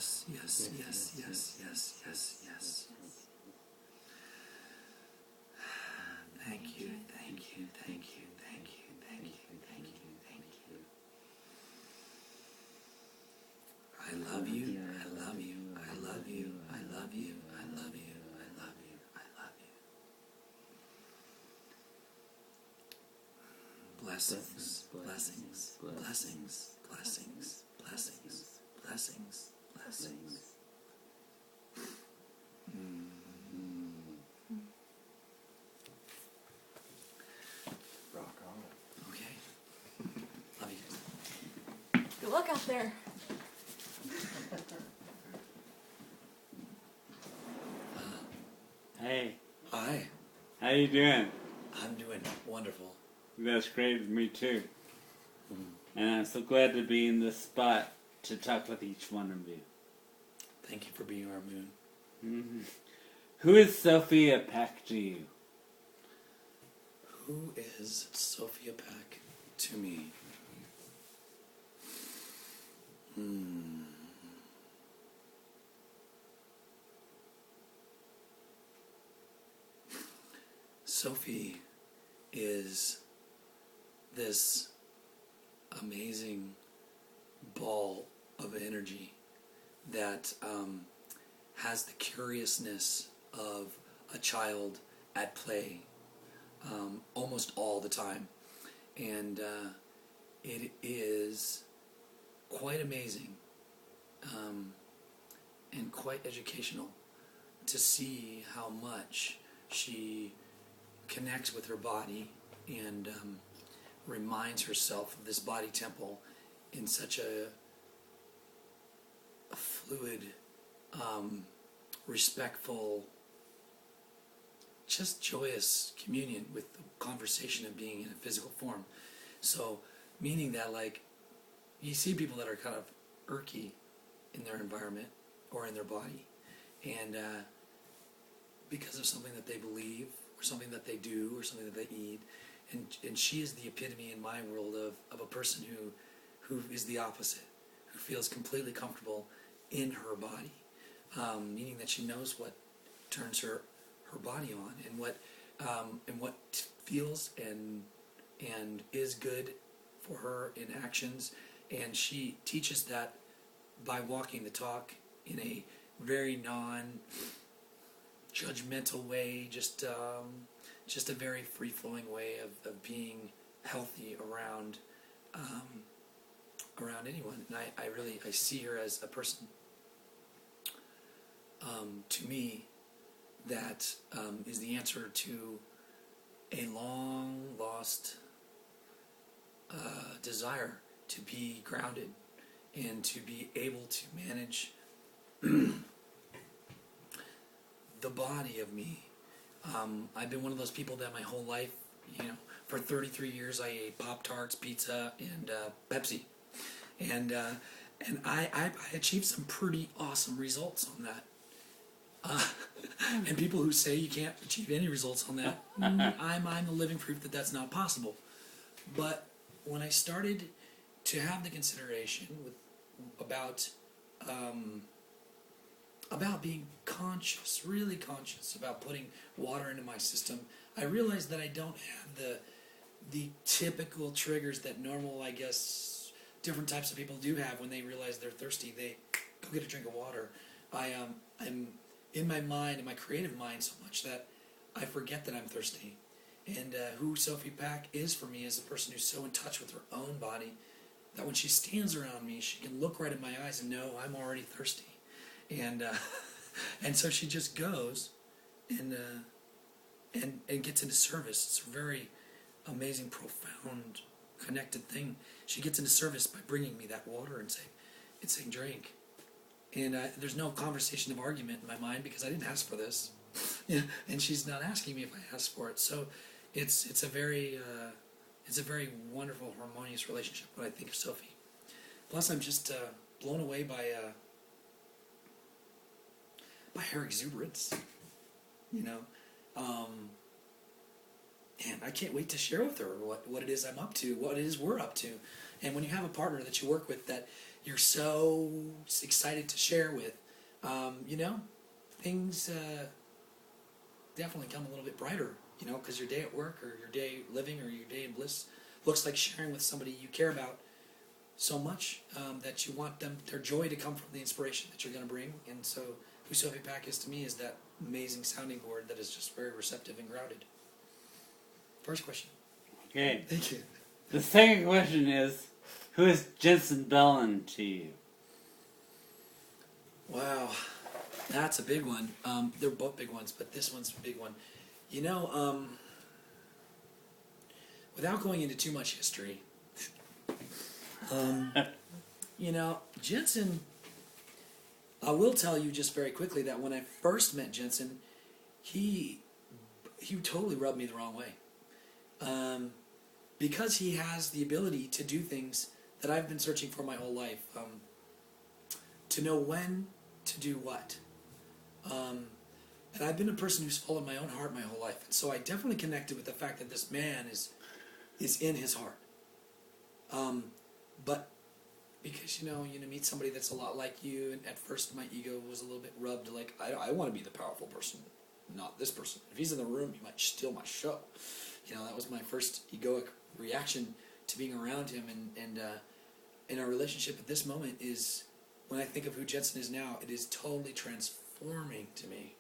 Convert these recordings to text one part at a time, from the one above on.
yes, yes, yes, yes, yes, yes, yes. Thank you, thank you, thank you, thank you, thank you, thank you, thank you. I love you, I love you, I love you, I love you, I love you, I love you, I love you. Blessings, blessings, blessings, blessings, blessings, blessings, blessings. Rock on. Okay. Love you guys. Good luck out there. Hey, Hi, how you doing? I'm doing wonderful. That's great with me too. And I'm so glad to be in this spot to talk with each one of you. Thank you for being our moon. Who is Sophia Peck to you? Who is Sophia Peck to me? Sophie is this amazing ball of energy that has the curiousness of a child at play almost all the time. And it is quite amazing and quite educational to see how much she connects with her body and reminds herself of this body temple in such a fluid, respectful, just joyous communion with the conversation of being in a physical form. So, meaning that, like, you see people that are kind of irky in their environment or in their body, and because of something that they believe or something that they do or something that they eat, and she is the epitome in my world of a person who is the opposite, who feels completely comfortable in her body, meaning that she knows what turns her body on and what feels and is good for her in actions, and she teaches that by walking the talk in a very non-judgmental way, just a very free-flowing way of being healthy around anyone. And I see her as a person, to me, that is the answer to a long-lost desire to be grounded and to be able to manage the body of me. I've been one of those people that my whole life, for 33 years I ate Pop-Tarts, pizza, and Pepsi. And I achieved some pretty awesome results on that. And people who say you can't achieve any results on that, I'm the living proof that that's not possible. But when I started to have the consideration about being conscious, really conscious about putting water into my system, I realized that I don't have the typical triggers that normal, I guess, different types of people do have when they realize they're thirsty. They go get a drink of water. I'm in my mind, in my creative mind, so much that I forget that I'm thirsty. And who Sophie Pack is for me is a person who's so in touch with her own body that when she stands around me, she can look right in my eyes and know I'm already thirsty. And and so she just goes and gets into service. It's a very amazing, profound, connected thing. She gets into service by bringing me that water and saying drink. And there's no conversation of argument in my mind because I didn't ask for this. And she's not asking me if I asked for it. So it's a very wonderful, harmonious relationship when I think of Sophie. Plus, I'm just blown away by her exuberance. And I can't wait to share with her what it is I'm up to, what it is we're up to. And when you have a partner that you work with that you're so excited to share with, you know, things definitely come a little bit brighter, you know, because your day at work or your day living or your day in bliss looks like sharing with somebody you care about so much that you want their joy to come from the inspiration that you're going to bring. And so Whoso Pack to me is that amazing sounding board that is just very receptive and grounded. First question. Okay. Thank you. The second question is, who is Jensen Bellin to you? Wow, that's a big one. They're both big ones, but this one's a big one. You know, without going into too much history, you know, Jensen, I will tell you just very quickly that when I first met Jensen, he totally rubbed me the wrong way. Because he has the ability to do things that I've been searching for my whole life. To know when to do what. And I've been a person who's followed my own heart my whole life. And so I definitely connected with the fact that this man is in his heart. But because, you meet somebody that's a lot like you, and at first my ego was a little bit rubbed, like, I want to be the powerful person, not this person. If he's in the room, he might steal my show. You know, that was my first egoic reaction to being around him. And in our relationship at this moment is, when I think of who Jensen is now, it is totally transforming to me.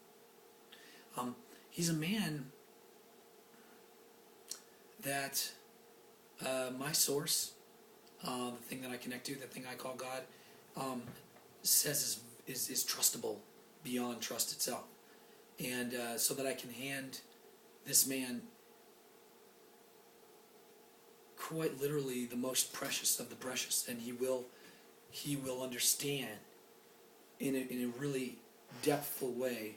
He's a man that my source, the thing that I connect to, the thing I call God, says is trustable beyond trust itself. And so that I can hand this man quite literally the most precious of the precious, and he will understand in a really depthful way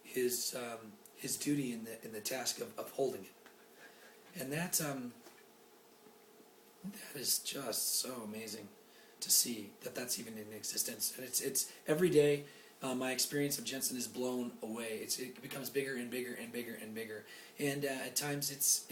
his duty in the task of holding it. And that is just so amazing to see that's even in existence. And it's every day my experience of Jensen is blown away. It becomes bigger and bigger and bigger and bigger. And at times it's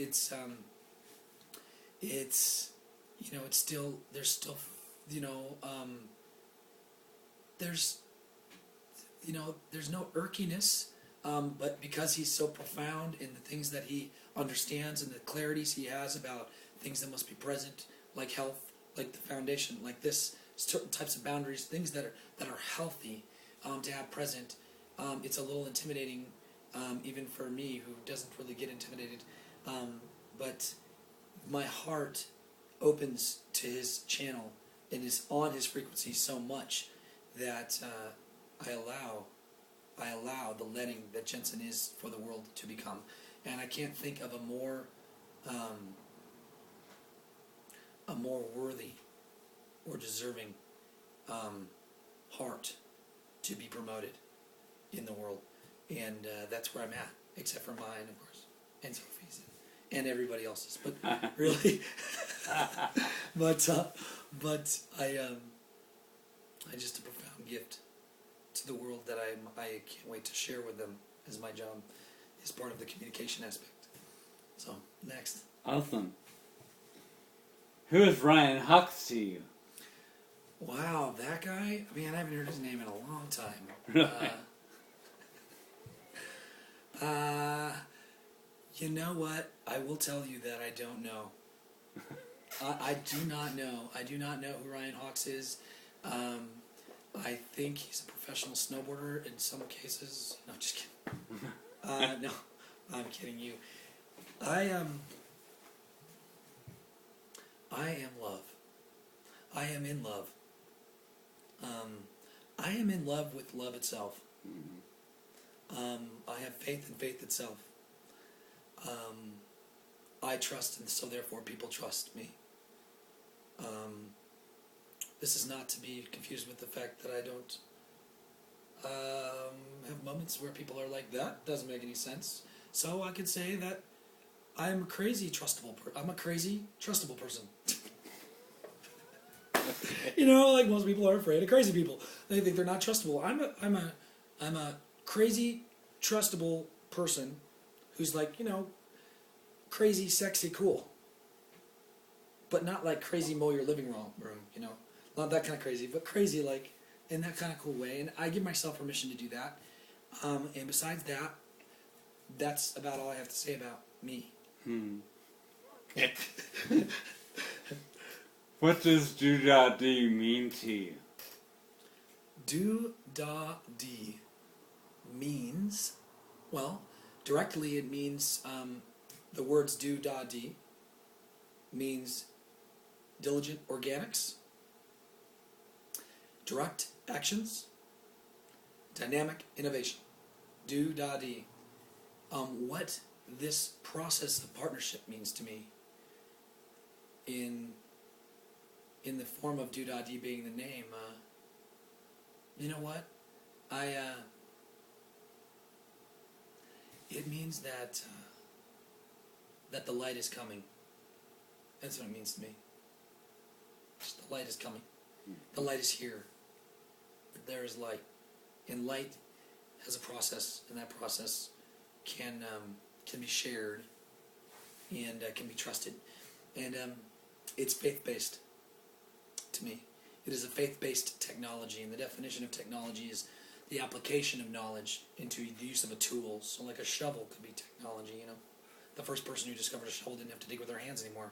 there's no irkiness, but because he's so profound in the things that he understands and the clarities he has about things that must be present, like health, like the foundation, like this, certain types of boundaries, things that are healthy to have present. It's a little intimidating, even for me, who doesn't really get intimidated. But my heart opens to his channel and is on his frequency so much that I allow the letting that Jensen is for the world to become. And I can't think of a more worthy or deserving heart to be promoted in the world. And that's where I'm at, except for mine, of course, and Sophie's, and everybody else's. But really, but I just a profound gift to the world that I can't wait to share with them, as my job is part of the communication aspect. So, next. Awesome. Who is Ryan Hawks to you? Wow, that guy? I mean, I haven't heard his name in a long time. You know what? I will tell you that I don't know. I do not know. I do not know who Ryan Hawks is. I think he's a professional snowboarder in some cases. No, just kidding. No, I'm kidding you. I am love. I am in love. I am in love with love itself. I have faith in faith itself. I trust, and so therefore people trust me. This is not to be confused with the fact that I don't have moments where people are like, that doesn't make any sense. So I could say that I'm a crazy trustable person. You know, like most people are afraid of crazy people. They think they're not trustable. I'm a crazy trustable person who's like, crazy, sexy, cool. But not like crazy mow your living room, Not that kind of crazy, but crazy like in that kind of cool way. And I give myself permission to do that. And besides that, that's about all I have to say about me. What does DoDaDi mean to you? DoDaDi means, well, directly it means the words DoDaDi means diligent organics, direct actions, dynamic innovation. DoDaDi. What this process of partnership means to me in the form of DoDaDi being the name, you know what? It means that that the light is coming. That's what it means to me. Just the light is coming. The light is here. There is light. And light has a process, and that process can be shared and can be trusted. And it's faith-based to me. It is a faith-based technology, and the definition of technology is the application of knowledge into the use of a tool. So like a shovel could be technology, you know. The first person who discovered a shovel didn't have to dig with their hands anymore.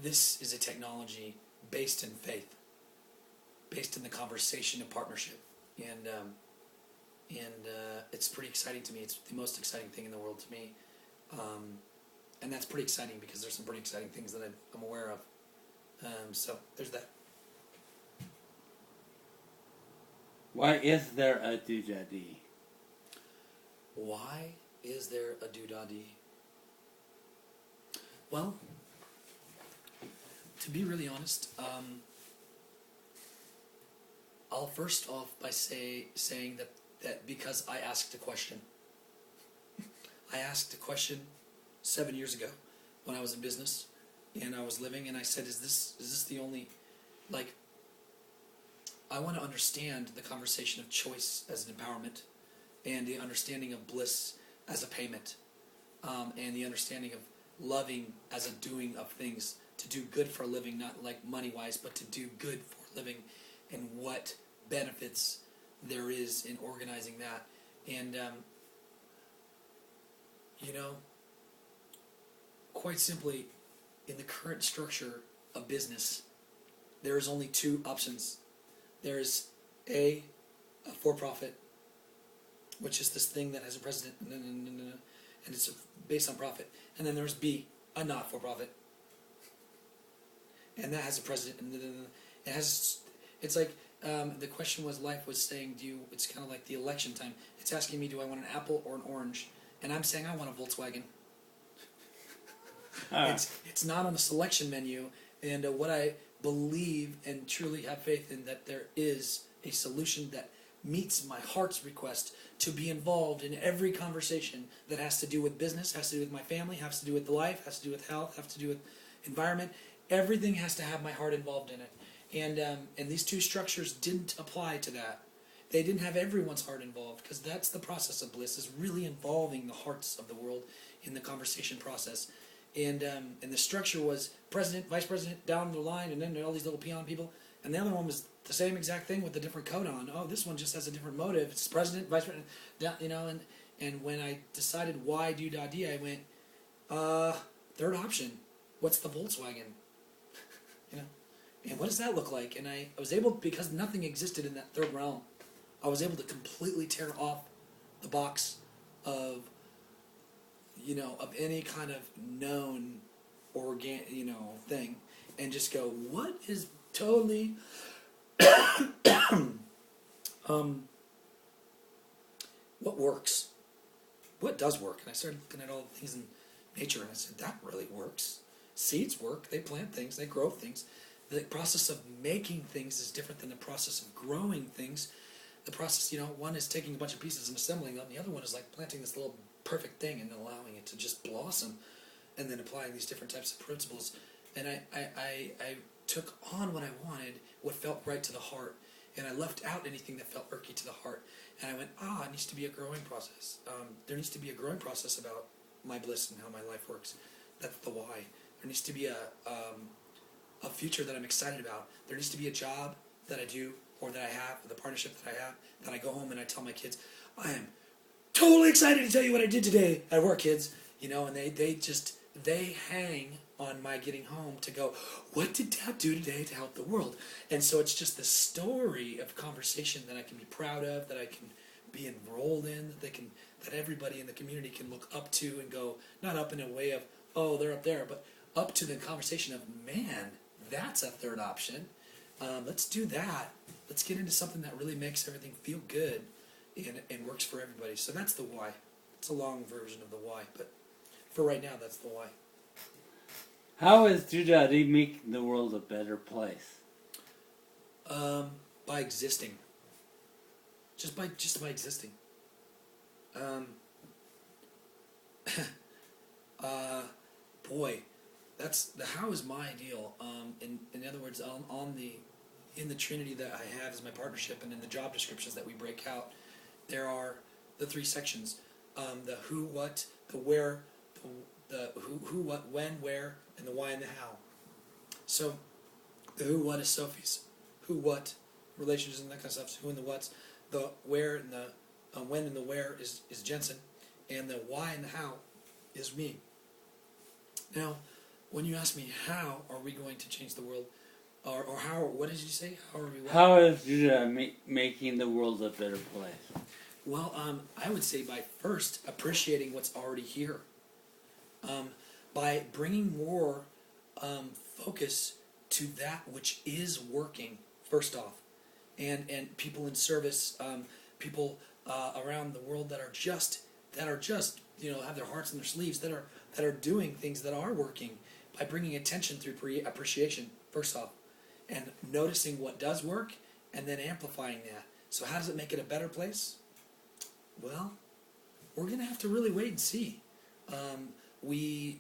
This is a technology based in faith, based in the conversation of partnership. And it's pretty exciting to me. It's the most exciting thing in the world to me. And that's pretty exciting because there's some pretty exciting things that I'm aware of. So there's that. Why is there a DoDaDi? Why is there a DoDaDi? Well, to be really honest, I'll first off by saying that because I asked a question. I asked a question 7 years ago when I was in business and I was living, and I said, is this the only, like, I want to understand the conversation of choice as an empowerment, and the understanding of bliss as a payment, and the understanding of loving as a doing of things, to do good for a living, not like money-wise, but to do good for a living, and what benefits there is in organizing that. And, you know, quite simply, in the current structure of business, there is only two options. There is a for-profit, which is this thing that has a president, and it's based on profit. And then there's B, a not-for-profit, and that has a president, and it has. It's like the question was, life was saying, it's kind of like the election time. It's asking me, do I want an apple or an orange? And I'm saying I want a Volkswagen. It's not on the selection menu, and what I believe and truly have faith in, that there is a solution that meets my heart's request to be involved in every conversation that has to do with business, has to do with my family, has to do with life, has to do with health, has to do with environment. Everything has to have my heart involved in it. And these two structures didn't apply to that. They didn't have everyone's heart involved, because that's the process of bliss, is really involving the hearts of the world in the conversation process. And the structure was president, vice president, down the line, and then all these little peon people. And the other one was the same exact thing with a different coat on. Oh, this one just has a different motive. It's president, vice president, you know. And when I decided why DoDaDi, I went, third option. What's the Volkswagen? You know, and what does that look like? And I was able, because nothing existed in that third realm, I was able to completely tear off the box of, you know, of any kind of known thing, and just go, what is totally what works? What does work? And I started looking at all the things in nature, and I said, that really works. Seeds work. They plant things. They grow things. The process of making things is different than the process of growing things. The process, you know, one is taking a bunch of pieces and assembling them. The other one is like planting this little perfect thing and allowing it to just blossom, and then applying these different types of principles. And I took on what I wanted, what felt right to the heart, and I left out anything that felt irky to the heart. And I went, it needs to be a growing process. There needs to be a growing process about my bliss and how my life works. That's the why. There needs to be a future that I'm excited about. There needs to be a job that I do or that I have, or the partnership that I have, that I go home and I tell my kids, I am totally excited to tell you what I did today at work, kids. You know, and they hang on my getting home to go, what did Dad do today to help the world? And so it's just the story of conversation that I can be proud of, that I can be enrolled in, that everybody in the community can look up to and go, not up in a way of, oh, they're up there, but up to the conversation of, man, that's a third option. Let's do that. Let's get into something that really makes everything feel good and works for everybody. So that's the why. It's a long version of the why, but for right now, that's the why. How is DoDaDi making the world a better place? By existing. Just by existing. Boy, that's the how is my ideal. In other words, in the Trinity that I have as my partnership, and in the job descriptions that we break out, there are the three sections: the who, what, the where, the who, what, when, where, and the why and the how. So, the who, what is Sophie's. Who, what, relationships and that kind of stuff. Who and the what's. The where and the when and the where is Jensen, and the why and the how is me. Now, when you ask me how are we going to change the world, or how, what did you say? How are we? What? How is DoDaDi making the world a better place? Well, I would say by first appreciating what's already here. By bringing more focus to that which is working, first off, and people in service, people around the world that are just have their hearts in their sleeves, that are doing things that are working, by bringing attention through appreciation, first off, and noticing what does work, and then amplifying that. So how does it make it a better place? Well, we're going to have to really wait and see. We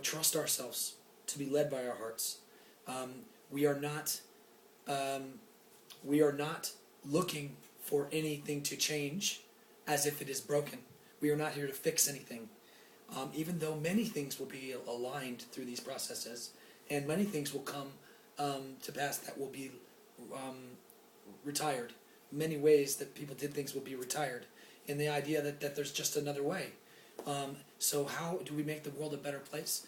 trust ourselves to be led by our hearts. We are not looking for anything to change as if it is broken. We are not here to fix anything. Even though many things will be aligned through these processes, and many things will come to pass that will be retired. Many ways that people did things will be retired, in the idea that there's just another way. So how do we make the world a better place?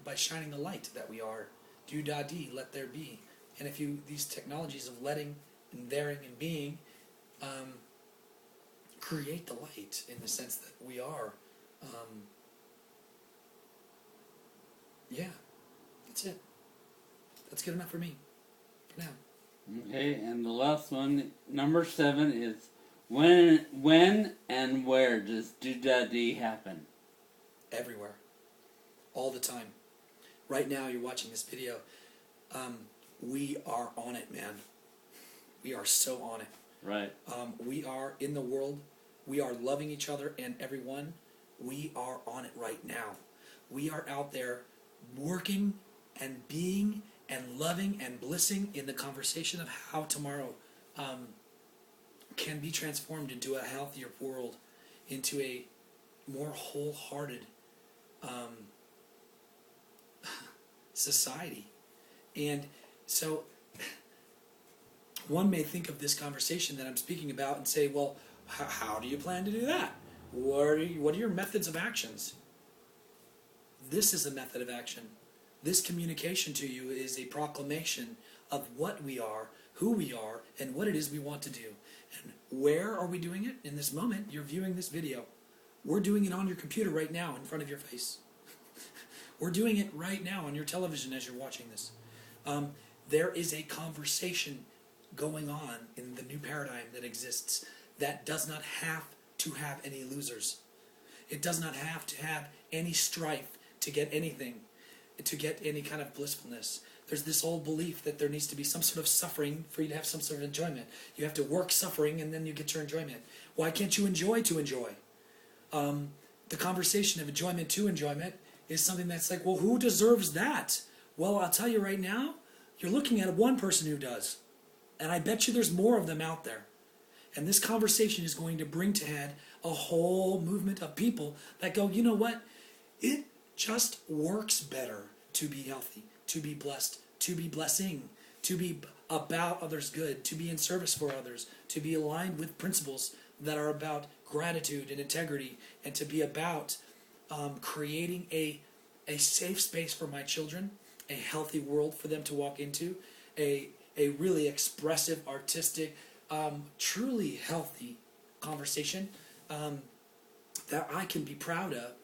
By shining the light that we are. DoDaDi, let there be. And these technologies of letting and daring and being create the light, in the sense that we are. Yeah, that's it. That's good enough for me, for now. Okay, and the last one, number 7, is when and where does DoDaDi happen? Everywhere. All the time. Right now, you're watching this video. We are on it, man. We are so on it. Right. We are in the world. We are loving each other and everyone. We are on it right now. We are out there working and being and loving and blissing in the conversation of how tomorrow can be transformed into a healthier world, into a more wholehearted society. And so one may think of this conversation that I'm speaking about and say, well, how do you plan to do that? What are your methods of actions? This is a method of action. This communication to you is a proclamation of what we are, who we are, and what it is we want to do. And where are we doing it? In this moment, you're viewing this video. We're doing it on your computer right now in front of your face. We're doing it right now on your television as you're watching this. There is a conversation going on in the new paradigm that exists that does not have to have any losers. It does not have to have any strife to get anything, to get any kind of blissfulness. There's this old belief that there needs to be some sort of suffering for you to have some sort of enjoyment. You have to work suffering and then you get your enjoyment. Why can't you enjoy to enjoy? The conversation of enjoyment to enjoyment is something that's like, well, who deserves that? Well, I'll tell you right now, you're looking at one person who does. And I bet you there's more of them out there. And this conversation is going to bring to head a whole movement of people that go, you know what? It just works better to be healthy. to be blessed, to be blessing, to be about others' good, to be in service for others, to be aligned with principles that are about gratitude and integrity, and to be about creating a safe space for my children, a healthy world for them to walk into, a really expressive, artistic, truly healthy conversation that I can be proud of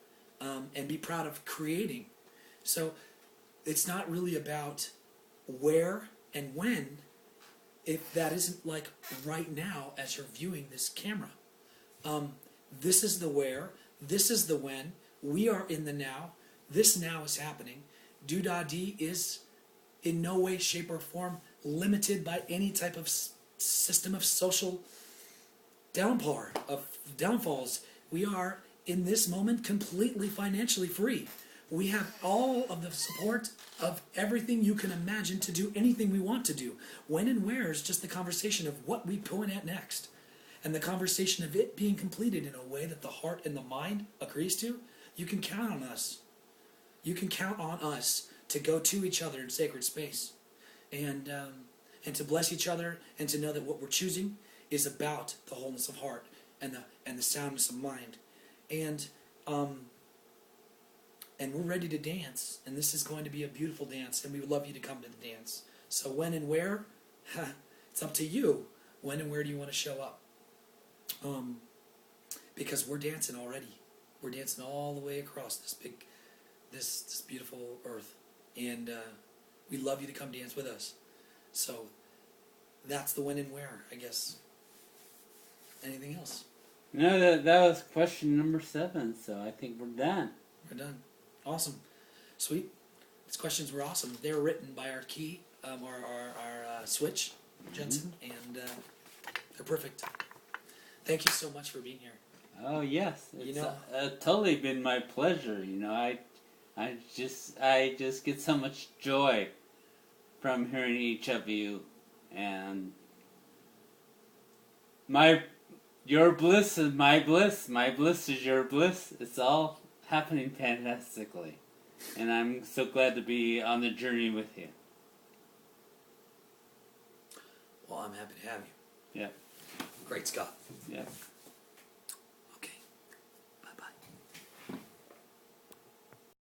and be proud of creating. So it's not really about where and when, if that isn't like right now as you're viewing this camera. This is the where, this is the when, we are in the now, this now is happening. DoDaDi is in no way, shape, or form limited by any type of system of social downfalls. We are in this moment completely financially free. We have all of the support of everything you can imagine to do anything we want to do. When and where is just the conversation of what we point at next. And the conversation of it being completed in a way that the heart and the mind agrees to. You can count on us. You can count on us to go to each other in sacred space. And to bless each other, and to know that what we're choosing is about the wholeness of heart and the soundness of mind. And we're ready to dance, and this is going to be a beautiful dance, and we would love you to come to the dance. So when and where, it's up to you. When and where do you want to show up? Because we're dancing already. We're dancing all the way across this beautiful earth, and we'd love you to come dance with us. So that's the when and where, I guess. Anything else? No, that was question number 7, so I think we're done. We're done. Awesome. Sweet. These questions were awesome. They were written by our key, our Switch, Jensen, and they're perfect. Thank you so much for being here. Oh yes, it's You know, totally been my pleasure. You know, I just get so much joy from hearing each of you, and your bliss is my bliss. My bliss is your bliss. It's all happening fantastically, and I'm so glad to be on the journey with you. well, I'm happy to have you. Yeah. Great, Scott. Yeah.